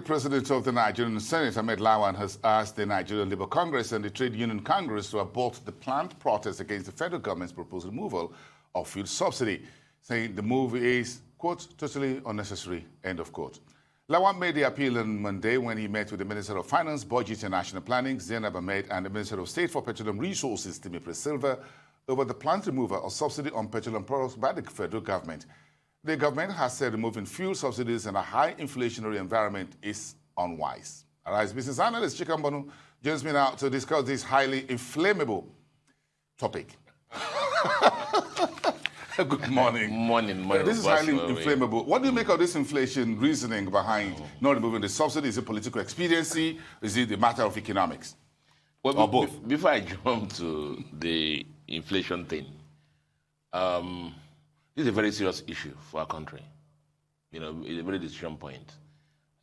the president of the Nigerian Senate, Ahmed Lawan, has asked the Nigerian Labour Congress and the Trade Union Congress to abort the planned protest against the federal government's proposed removal of fuel subsidy, saying the move is, quote, totally unnecessary, end of quote. Lawan made the appeal on Monday when he met with the Minister of Finance, Budget and National Planning, Zainab Ahmed, and the Minister of State for Petroleum Resources, Timi Silva, over the planned removal of subsidy on petroleum products by the federal government. The government has said removing fuel subsidies in a high inflationary environment is unwise. Arise business analyst Chika Mbonu joins me now to discuss this highly inflammable topic. Good morning. Morning. This is highly inflammable. What do you make of this inflation reasoning behind not removing the subsidy? Is it political expediency? Is it a matter of economics? Well, or both? Before I jump to the inflation thing, this is a very serious issue for our country. You know, it's a very decision point.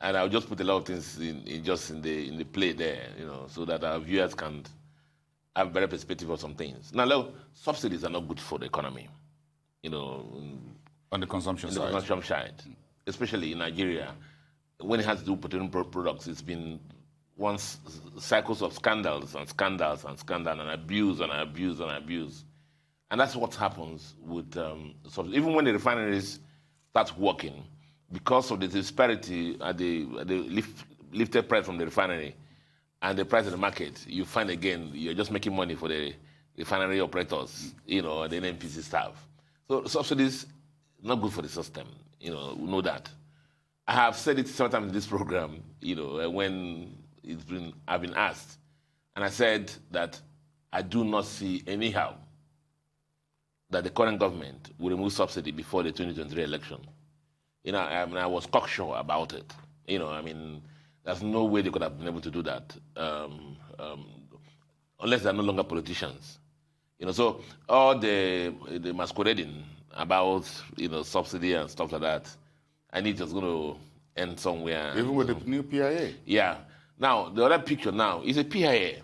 And I'll just put a lot of things in the play there, you know, so that our viewers can have a better perspective of some things. Now, look, subsidies are not good for the economy, you know. On the consumption side. On the consumption side, especially in Nigeria. When it has to do with petroleum products, it's been cycles of scandals and scandals and scandal and abuse and abuse and abuse. And that's what happens with subsidies. Even when the refineries start working, because of the disparity at the lifted price from the refinery and the price of the market, you find again you're just making money for the refinery operators, you know, and the NNPC staff. So subsidies not good for the system, you know that. I have said it several times in this program, you know, when I've been asked, and I said that I do not see anyhow that the current government will remove subsidy before the 2023 election. You know, I was cocksure about it. You know, I mean, there's no way they could have been able to do that unless they're no longer politicians. You know, so all the masquerading about, you know, subsidy and stuff like that, I need it's going to end somewhere. Even with the new PIA? Yeah. Now, the other picture now is a PIA,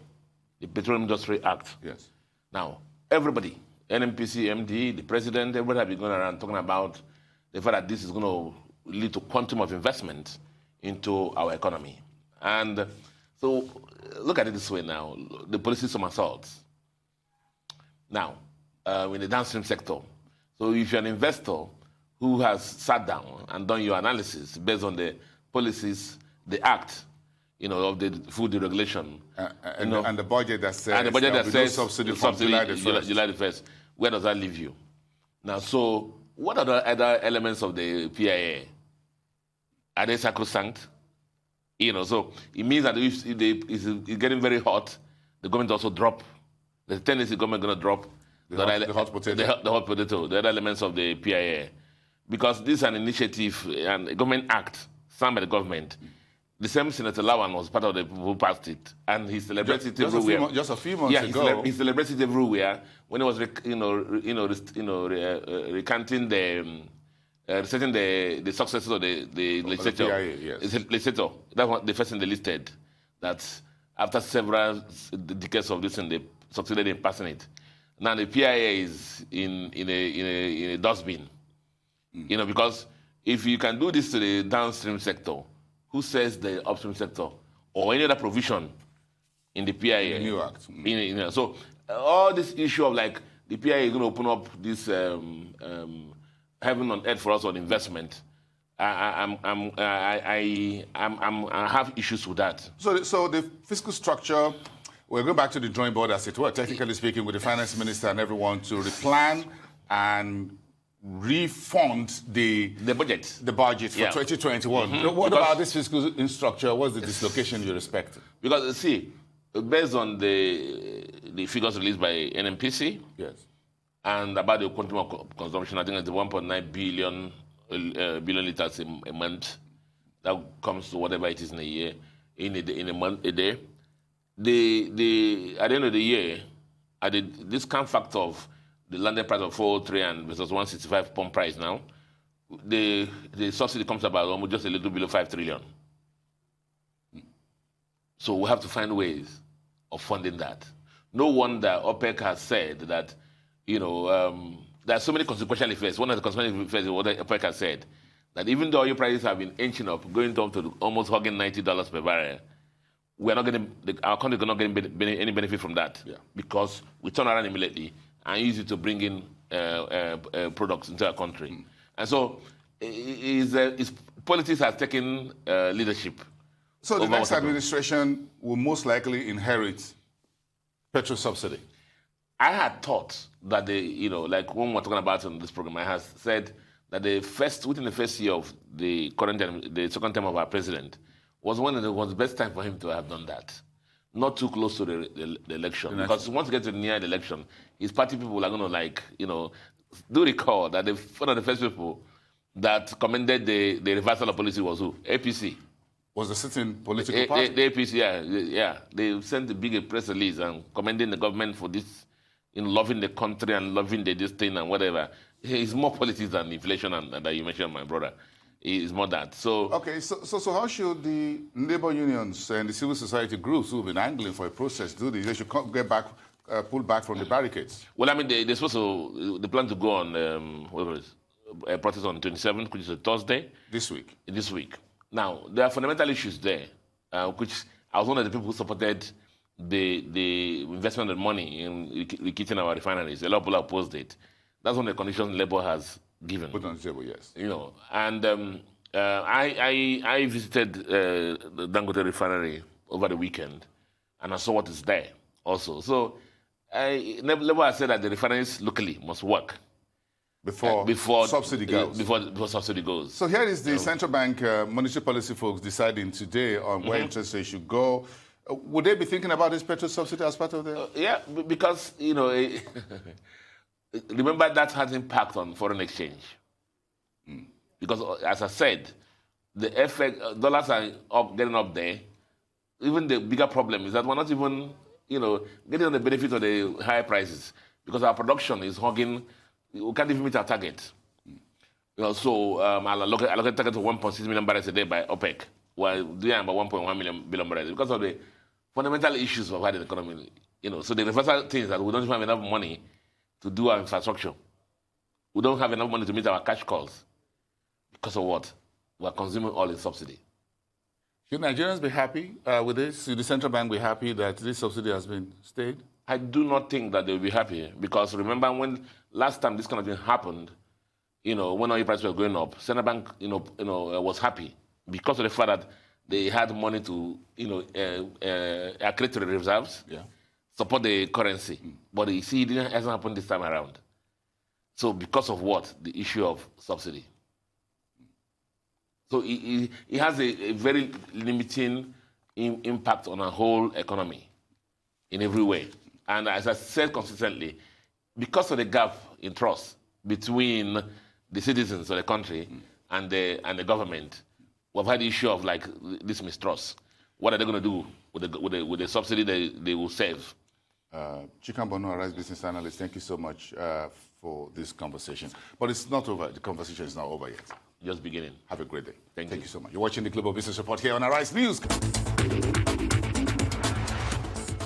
the Petroleum Industry Act. Yes. Now, everybody, NNPC, MD, the president, everybody have been going around talking about the fact that this is going to lead to quantum of investment into our economy. And so look at it this way now, the policy somersaults. Now, in the downstream sector, so if you're an investor who has sat down and done your analysis based on the policies, the act, you know, of the food deregulation. And the budget that says, and the budget that says subsidy from July the 1st. July the 1st. Where does that leave you? Now, so what are the other elements of the PIA? Are they sacrosanct? You know, so it means that if it's getting very hot, the government also drop. The tendency the government going to drop the hot potato. The hot potato, the other elements of the PIA. Because this is an initiative and a government act signed by the government. The same Senator Lawan was part of the people who passed it, and he celebrated it everywhere. Just a few months ago. He celebrated it everywhere when he was, recanting reciting the successes of the legislature. The PIA, yes. Legislator. That's what the first thing they listed. That after several decades of this, and they succeeded in passing it. Now the PIA is in a dustbin. You know, because if you can do this to the downstream sector, who says the upstream sector or any other provision in the PIA? The new act. So all this issue of like the PIA is going to open up this heaven on earth for us on investment. I have issues with that. So the fiscal structure, we're going back to the drawing board as it were, technically speaking, with the finance minister and everyone to replan and refund the budget for 2021. Mm-hmm. What about this fiscal structure? What's the dislocation you expect? Because see, based on the figures released by NNPC, yes, and about the quantum of consumption, I think it's the 1.9 billion liters a month. That comes to whatever it is in a year, in a month, a day. At the end of the year, at the discount factor of the landed price of 403 and versus 165 pump price now, the subsidy comes about almost just a little below 5 trillion. So we have to find ways of funding that. No wonder OPEC has said that, you know, there are so many consequential effects. One of the consequential effects is what OPEC has said, that even though oil prices have been inching up, going down to almost hugging $90 per barrel, we're not getting, our country is not getting any benefit from that, because we turn around immediately and use it to bring in products into our country. And so his politics has taken leadership. So the next administration will most likely inherit petrol subsidy. I had thought that like when we were talking about in this program, I had said that within the first year of the second term of our president, was the best time for him to have done that. Not too close to the election. Because once you get to near the election, his party people are going to do recall that one of the first people that commended the reversal of policy was who? APC. Was the sitting political party? The APC, yeah. They sent a big press release and commending the government for this, loving the country and loving this thing and whatever. It's more politics than inflation that you mentioned, my brother. It's more that. So okay, so how should the labor unions and the civil society groups who've been angling for a process do this? They should pull back from the barricades. Well, I mean, they're supposed to. They plan to go on a protest on the 27th, which is a Thursday. This week. This week. Now there are fundamental issues there, which I was one of the people who supported the investment of money in rekitting our refineries. A lot of people opposed it. That's one of the conditions Labour has given. Put on the table, yes. And I visited the Dangote refinery over the weekend, and I saw what is there also. So Labour has said that the refineries locally must work before subsidy goes. Before subsidy goes. So here is the central bank monetary policy folks deciding today on where interest rates should go. Would they be thinking about this petrol subsidy as part of the? Yeah, because remember that has impact on foreign exchange. Because as I said, the FX dollars are getting up there. Even the bigger problem is that we're not even getting on the benefit of the higher prices, because our production is hogging. We can't even meet our target. So allocated target of 1.6 million barrels a day by OPEC, while doing about 1.1 billion barrels because of the fundamental issues of the economy. So the reversal thing is that we don't have enough money to do our infrastructure. We don't have enough money to meet our cash calls. Because of what? We are consuming all in subsidy. Should Nigerians be happy with this? Should the central bank be happy that this subsidy has been stayed? I do not think that they will be happy, because remember when last time this kind of thing happened, when oil prices were going up, central bank, was happy because of the fact that they had money to, accrete to the reserves, support the currency. But you see, it hasn't happened this time around. So because of what? The issue of subsidy. So it has a very limiting impact on our whole economy in every way. And as I said consistently, because of the gap in trust between the citizens of the country and the government, we've had the issue of this mistrust. What are they going to do with the subsidy they will save? Chikambono, Rice business analyst, thank you so much for this conversation. But it's not over. The conversation is not over yet. Just beginning. Have a great day. Thank you so much. You're watching the Global Business Report here on Arise News.